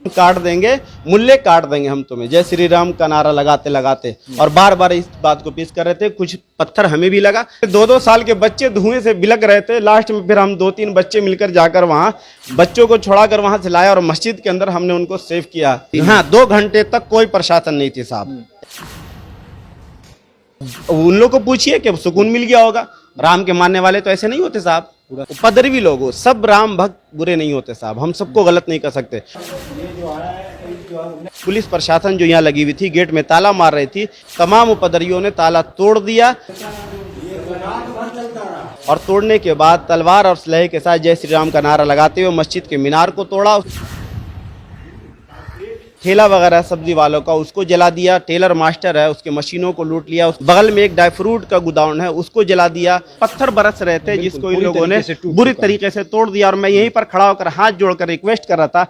काट देंगे, मुल्ले काट देंगे हम तुम्हें, जय श्री राम का नारा लगाते लगाते। और बार बार इस बात को पेश कर रहे थे। कुछ पत्थर हमें भी लगा। 2-2 साल के बच्चे धुएं से बिलक रहे थे। लास्ट में फिर हम 2-3 बच्चे मिलकर जाकर वहां बच्चों को छुड़ाकर वहां से लाया और मस्जिद के अंदर हमने उनको सेव किया। हाँ, 2 घंटे तक कोई प्रशासन नहीं थी साहब। उन लोग को पूछिए कि सुकून मिल गया होगा। राम के मानने वाले तो ऐसे नहीं होते साहब, उपद्रवी लोग हो। सब राम भक्त बुरे नहीं होते साहब, हम सबको गलत नहीं कर सकते। पुलिस प्रशासन जो यहाँ लगी हुई थी, गेट में ताला मार रही थी, तमाम उपद्रवियों ने ताला तोड़ दिया और तोड़ने के बाद तलवार और स्लेह के साथ जय श्री राम का नारा लगाते हुए मस्जिद के मीनार को तोड़ा। ठेला वगैरह सब्जी वालों का उसको जला दिया। टेलर मास्टर है, उसके मशीनों को लूट लिया। उस बगल में एक ड्राई फ्रूट का गोदाम है, उसको जला दिया। पत्थर बरस रहे थे जिसको इन लोगों ने बुरी तरीके से तोड़ दिया। और मैं यहीं पर खड़ा होकर हाथ जोड़कर रिक्वेस्ट कर रहा था।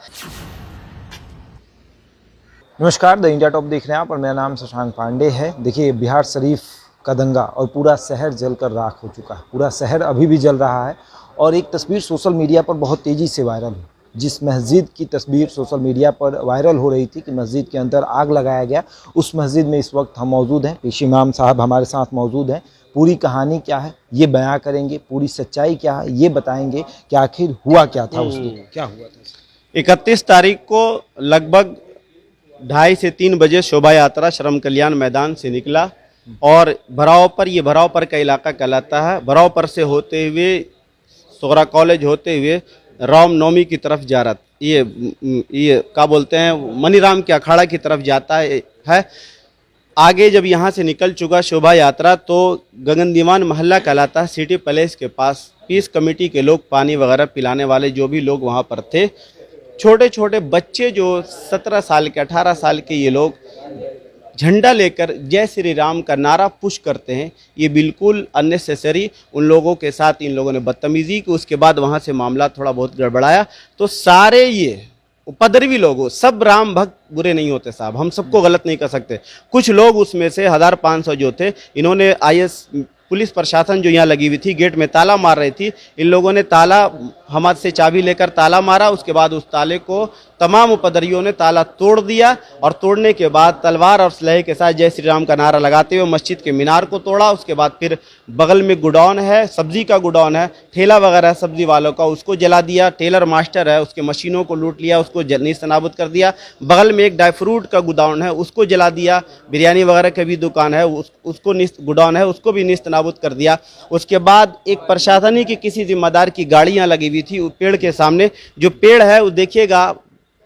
नमस्कार, द इंडिया टॉप देख रहे हैं आप और मेरा नाम शशांक पांडे है। देखिए, बिहार शरीफ का दंगा और पूरा शहर जलकर राख हो चुका है। पूरा शहर अभी भी जल रहा है और एक तस्वीर सोशल मीडिया पर बहुत तेज़ी से वायरल हुई। जिस मस्जिद की तस्वीर सोशल मीडिया पर वायरल हो रही थी कि मस्जिद के अंदर आग लगाया गया, उस मस्जिद में इस वक्त हम मौजूद हैं। पेश इमाम साहब हमारे साथ मौजूद हैं। पूरी कहानी क्या है ये बयां करेंगे, पूरी सच्चाई क्या है ये बताएंगे कि आखिर हुआ क्या था उस दिन, क्या हुआ था। 31 तारीख को लगभग 2:30 से 3 बजे शोभा यात्रा श्रम कल्याण मैदान से निकला और भराव पर का इलाका कहलाता है। भराव पर से होते हुए सोगरा कॉलेज होते हुए राम नवमी की तरफ जा रहा, ये क्या बोलते हैं, मनीराम के अखाड़ा की तरफ जाता है। आगे जब यहाँ से निकल चुका शोभा यात्रा तो गगन दीवान मोहल्ला कहलाता है, सिटी पैलेस के पास पीस कमेटी के लोग, पानी वगैरह पिलाने वाले जो भी लोग वहाँ पर थे, छोटे छोटे बच्चे जो 17 साल के 18 साल के, ये लोग झंडा लेकर जय श्री राम का नारा पुश करते हैं। ये बिल्कुल अननेसेसरी उन लोगों के साथ इन लोगों ने बदतमीजी की। उसके बाद वहाँ से मामला थोड़ा बहुत गड़बड़ाया। तो सारे ये उपद्रवी लोगों, सब राम भक्त बुरे नहीं होते साहब, हम सबको गलत नहीं कर सकते। कुछ लोग उसमें से 1500 जो थे, इन्होंने पुलिस प्रशासन जो यहाँ लगी हुई थी, गेट में ताला मार रही थी, इन लोगों ने ताला हमारे से चाबी लेकर ताला मारा। उसके बाद उस ताले को तमाम उपद्रवियों ने ताला तोड़ दिया और तोड़ने के बाद तलवार और स्लेह के साथ जय श्री राम का नारा लगाते हुए मस्जिद के मीनार को तोड़ा। उसके बाद फिर बगल में गोडाउन है, सब्जी का गोडाउन है, ठेला वगैरह सब्जी वालों का, उसको जला दिया। टेलर मास्टर है, उसके मशीनों को लूट लिया, उसको नीस्त नाबूद कर दिया। बगल में एक ड्राई फ्रूट का गोडाउन है, उसको जला दिया। बिरयानी वगैरह की भी दुकान है, उसको गोडाउन है, उसको भी नीस्त नाबूद कर दिया। उसके बाद एक प्रशासनिक की किसी जिम्मेदार की गाड़ियां लगी हुई थी पेड़ के सामने। जो पेड़ है वो देखिएगा,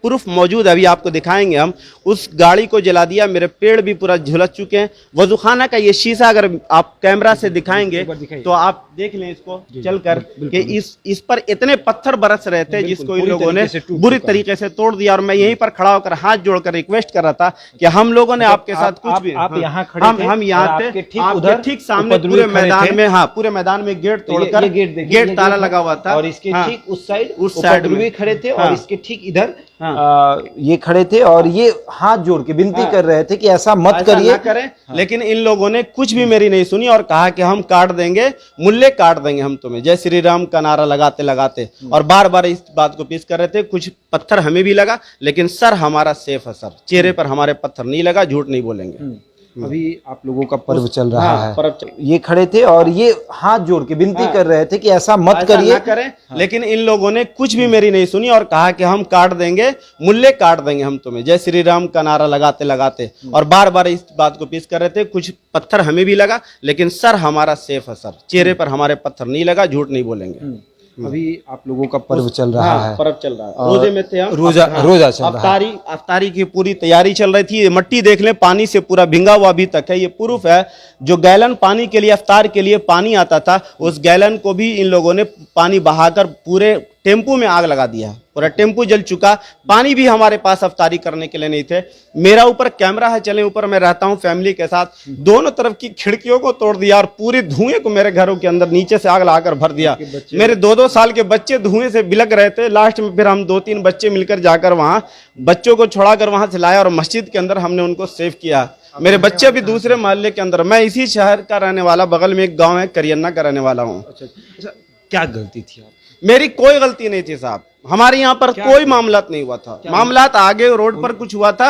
प्रूफ मौजूद है, अभी आपको दिखाएंगे हम। उस गाड़ी को जला दिया। मेरे पेड़ भी पूरा झुलस चुके हैं। वजूखाना का ये शीशा अगर आप कैमरा से दिखाएंगे तो आप देख लें इसको चलकर कि इस पर इतने पत्थर बरस रहे थे जिसको इन लोगों ने बुरी तरीके से तोड़ दिया। और मैं यहीं पर खड़ा होकर हाथ जोड़कर रिक्वेस्ट कर रहा था कि हम लोगों ने आपके साथ कुछ भी, आप यहाँ खड़े थे, हम यहाँ थे, उधर ठीक सामने पूरे मैदान में, हाँ पूरे मैदान में गेट तोड़कर गेट ताला लगा हुआ था और इसके ठीक उस साइड में खड़े थे और इसके ठीक इधर ये खड़े थे और ये हाथ जोड़ के विनती कर रहे थे कि ऐसा मत करिए, करें। लेकिन इन लोगों ने कुछ भी मेरी नहीं सुनी और कहा कि हम काट देंगे, मुल्ले काट देंगे हम तुम्हें, जय श्री राम का नारा लगाते लगाते। और बार बार इस बात को पेश कर रहे थे। कुछ पत्थर हमें भी लगा, लेकिन सर हमारा सेफ है सर, चेहरे पर हमारे पत्थर नहीं लगा, झूठ नहीं बोलेंगे। अभी आप लोगों का पर्व चल रहा है, पर्व ये खड़े थे और ये हाथ जोड़ के विनती कर रहे थे कि ऐसा मत करिए, करें। लेकिन इन लोगों ने कुछ भी मेरी नहीं सुनी और कहा कि हम काट देंगे, मुल्ले काट देंगे हम तुम्हें, जय श्री राम का नारा लगाते लगाते। और बार बार इस बात को पेश कर रहे थे। कुछ पत्थर हमें भी लगा, लेकिन सर हमारा सेफ है सर, चेहरे पर हमारे पत्थर नहीं लगा, झूठ नहीं बोलेंगे। अभी आप लोगों का पर्व चल रहा है, पर्व चल रहा है, रोजे में थे हम, रोजा चल रहा है। अफ्तारी की पूरी तैयारी चल रही थी। मट्टी देख लें, पानी से पूरा भिंगा हुआ अभी तक है। ये प्रूफ है, जो गैलन पानी के लिए, अफ्तार के लिए पानी आता था, उस गैलन को भी इन लोगों ने पानी बहाकर पूरे टेम्पू में आग लगा दिया। पूरा टेम्पू जल चुका। पानी भी हमारे पास अफ्तारी करने के लिए नहीं थे। मेरा ऊपर कैमरा है, चले ऊपर मैं रहता हूँ फैमिली के साथ, दोनों तरफ की खिड़कियों को तोड़ दिया और पूरे धुएं को मेरे घरों के अंदर नीचे से आग लगाकर भर दिया। मेरे 2-2 साल के बच्चे धुएं से बिलक रहे थे। लास्ट में फिर हम 2-3 बच्चे मिलकर जाकर वहां बच्चों को छुड़ाकर वहां से लाया और मस्जिद के अंदर हमने उनको सेव किया। मेरे बच्चे भी दूसरे मोहल्ले के अंदर। मैं इसी शहर का रहने वाला, बगल में एक गाँव है करियन्ना का रहने वाला हूँ। अच्छा, क्या गलती थी आप? मेरी कोई गलती नहीं थी साहब। हमारे यहाँ पर कोई मामला नहीं हुआ था। मामला आगे रोड पर कुछ हुआ था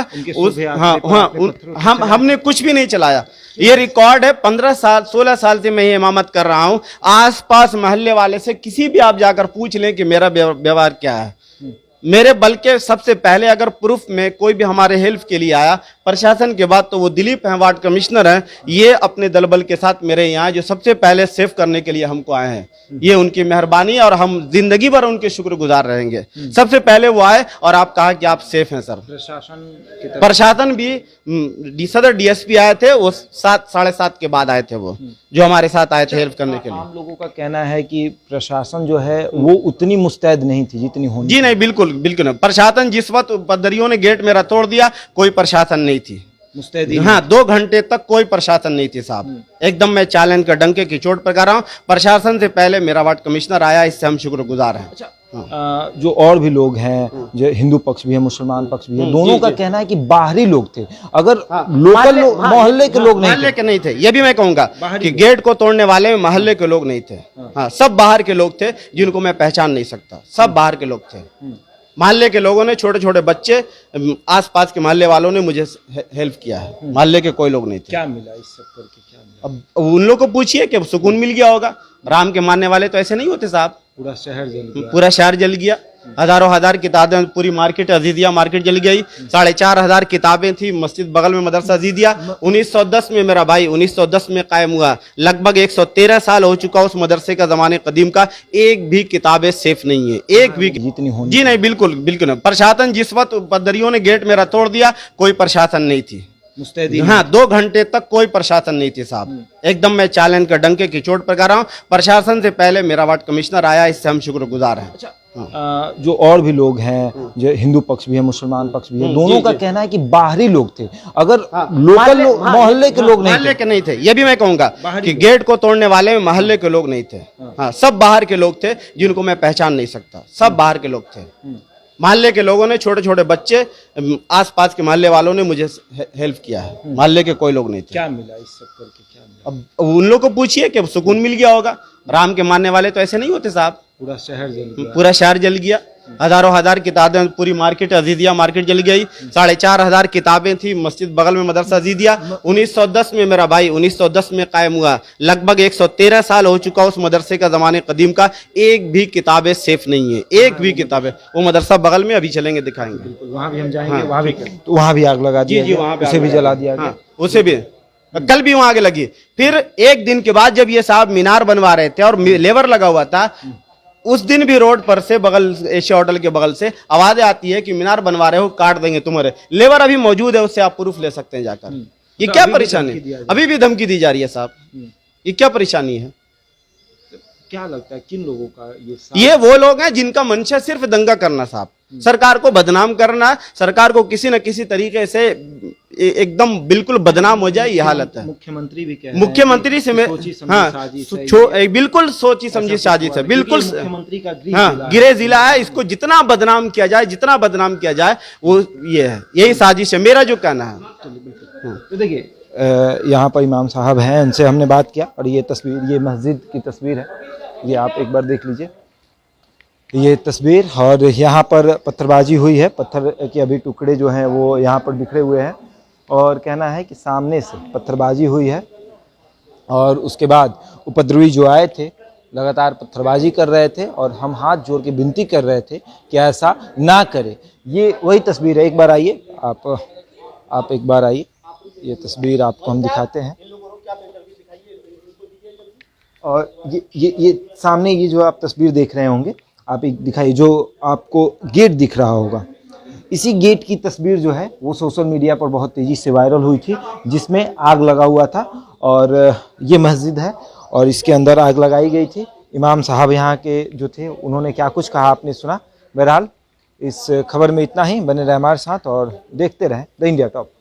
हमने कुछ भी नहीं चलाया। ये रिकॉर्ड है, 15 साल 16 साल से मैं ये इमामत कर रहा हूँ। आसपास मोहल्ले वाले से किसी भी आप जाकर पूछ लें कि मेरा व्यवहार क्या है। मेरे बल्कि सबसे पहले अगर प्रूफ में कोई भी हमारे हेल्प के लिए आया प्रशासन के बाद तो वो दिलीप हैं, वार्ड कमिश्नर हैं। ये अपने दल बल के साथ मेरे यहाँ जो सबसे पहले सेव करने के लिए हमको आए हैं। ये उनकी मेहरबानी है और हम जिंदगी भर उनके शुक्रगुजार रहेंगे। सबसे पहले वो आए और आप कहा कि आप सेफ हैं सर। प्रशासन भी सदर डीएसपी आए थे, वो 7-7:30 के बाद आए थे, वो जो हमारे साथ आए थे हेल्प करने के लिए। आम लोगों का कहना है कि प्रशासन जो है वो उतनी मुस्तैद नहीं थी जितनी होनी। जी नहीं, बिल्कुल बिल्कुल नहीं। प्रशासन जिस वक्त उपद्रवियों ने गेट मेरा तोड़ दिया कोई प्रशासन नहीं थी मुस्तैदी। हाँ, 2 घंटे तक कोई प्रशासन नहीं थी साहब। एकदम मैं चालन का डंके की चोट पर कर रहा हूँ। प्रशासन से पहले मेरा वार्ड कमिश्नर आया, इससे हम शुक्रगुजार हैं। अच्छा, जो और भी लोग हैं, जो हिंदू पक्ष भी है मुसलमान पक्ष भी है, दोनों का कहना है कि बाहरी लोग थे, अगर लोकल मोहल्ले के लोग नहीं थे। ये भी मैं कहूंगा कि गेट को तोड़ने वाले मोहल्ले के लोग नहीं थे। हाँ, सब बाहर के लोग थे जिनको मैं पहचान नहीं सकता। सब बाहर के लोग थे। मोहल्ले के लोगों ने, छोटे छोटे बच्चे, आसपास के मोहल्ले वालों ने मुझे हेल्प किया है। मोहल्ले के कोई लोग नहीं थे। क्या मिला इस सब करके, क्या मिला? अब उन लोगों को पूछिए कि सुकून मिल गया होगा। राम के मानने वाले तो ऐसे नहीं होते साहब। पूरा शहर जल गया। पूरा शहर जल गया। हजारों हजार किताबें, पूरी मार्केट अजीदिया मार्केट जल गई। 4,500 किताबें थी। मस्जिद बगल में मदरसा अजीदिया 1910 में मेरा भाई 1910 में कायम हुआ। लगभग 113 साल हो चुका उस मदरसे का, जमाने कदीम का। एक भी किताबें सेफ नहीं है, एक भी जितनी होनी। जी नहीं, बिल्कुल बिल्कुल नहीं। प्रशासन जिस वक्त उपद्रवियों ने गेट मेरा तोड़ दिया कोई प्रशासन नहीं थी मुस्तैदी। हाँ, 2 घंटे तक कोई प्रशासन नहीं थी साहब। एकदम मैं चालन का डंके की चोट पर कर रहा हूँ। प्रशासन से पहले मेरा वार्ड कमिश्नर आया, इससे हम शुक्रगुजार हैं। अच्छा, जो और भी लोग हैं, जो हिंदू पक्ष भी है मुसलमान पक्ष भी है, दोनों का कहना है कि बाहरी लोग थे, अगर लोकल मोहल्ले के लोग नहीं थे। ये भी मैं कहूंगा कि गेट को तोड़ने वाले मोहल्ले के लोग नहीं थे। हाँ, सब बाहर के लोग थे जिनको मैं पहचान नहीं सकता। सब बाहर के लोग थे। मोहल्ले के लोगों ने, छोटे छोटे बच्चे, आसपास के मोहल्ले वालों ने मुझे हेल्प किया है। मोहल्ले के कोई लोग नहीं थे। क्या मिला इस सब करके, क्या मिला? अब उन लोगों को पूछिए कि सुकून मिल गया होगा। राम के मानने वाले तो ऐसे नहीं होते साहब। पूरा शहर जल गया। पूरा शहर जल गया। हजारों हजार किताबें, पूरी मार्केट अजीदिया मार्केट जल गई। 4,500 किताबें थी। मस्जिद बगल में मदरसा अजीदिया 1910 में मेरा भाई 1910 में कायम हुआ। लगभग 113 साल हो चुका उस मदरसे का, जमाने कदीम का। एक भी किताबें सेफ नहीं है, एक भी किताबें। वो मदरसा बगल में, अभी चलेंगे दिखाएंगे। वहाँ भी हम जाएंगे। वहाँ भी आग लगा दी। उसे भी जला दिया गया। उसे भी कल भी वहां आगे लगी। फिर एक दिन के बाद जब ये साहब मीनार बनवा रहे थे और लेबर लगा हुआ था, उस दिन भी रोड पर से, बगल एशिया होटल के बगल से आवाजें आती है कि मीनार बनवा रहे हो, काट देंगे तुम्हारे। लेबर अभी मौजूद है, उससे आप प्रूफ ले सकते हैं जाकर। ये क्या परेशानी है? अभी भी धमकी दी जा रही है साहब। ये क्या परेशानी है? क्या लगता है किन लोगों का ये वो लोग हैं जिनका मंशा सिर्फ दंगा करना साहब, सरकार को बदनाम करना, सरकार को किसी न किसी तरीके से एकदम बिल्कुल बदनाम हो जाए, ये हालत है। मुख्यमंत्री भी कह रहे हैं मुख्यमंत्री से बिल्कुल सोची समझी साजिश है। बिल्कुल मुख्यमंत्री का गृह जिला है, इसको जितना बदनाम किया जाए, जितना बदनाम किया जाए, वो ये है, यही साजिश है, मेरा जो कहना है। तो देखिए, यहाँ पर इमाम साहब हैं, इनसे हमने बात किया और ये तस्वीर, ये मस्जिद की तस्वीर है, ये आप एक बार देख लीजिए ये तस्वीर। और यहाँ पर पत्थरबाजी हुई है, पत्थर के अभी टुकड़े जो हैं वो यहाँ पर बिखरे हुए हैं और कहना है कि सामने से पत्थरबाजी हुई है और उसके बाद उपद्रवी जो आए थे लगातार पत्थरबाजी कर रहे थे और हम हाथ जोड़ के विनती कर रहे थे कि ऐसा ना करें। ये वही तस्वीर है, एक बार आइए आप एक बार आइए, ये तस्वीर आपको हम दिखाते हैं। और ये सामने ये जो आप तस्वीर देख रहे होंगे, आप एक दिखाइए, जो आपको गेट दिख रहा होगा, इसी गेट की तस्वीर जो है वो सोशल मीडिया पर बहुत तेज़ी से वायरल हुई थी, जिसमें आग लगा हुआ था। और ये मस्जिद है और इसके अंदर आग लगाई गई थी। इमाम साहब यहाँ के जो थे उन्होंने क्या कुछ कहा आपने सुना। बहरहाल इस खबर में इतना ही। बने रहे हमारे साथ और देखते रहें द इंडिया टॉप।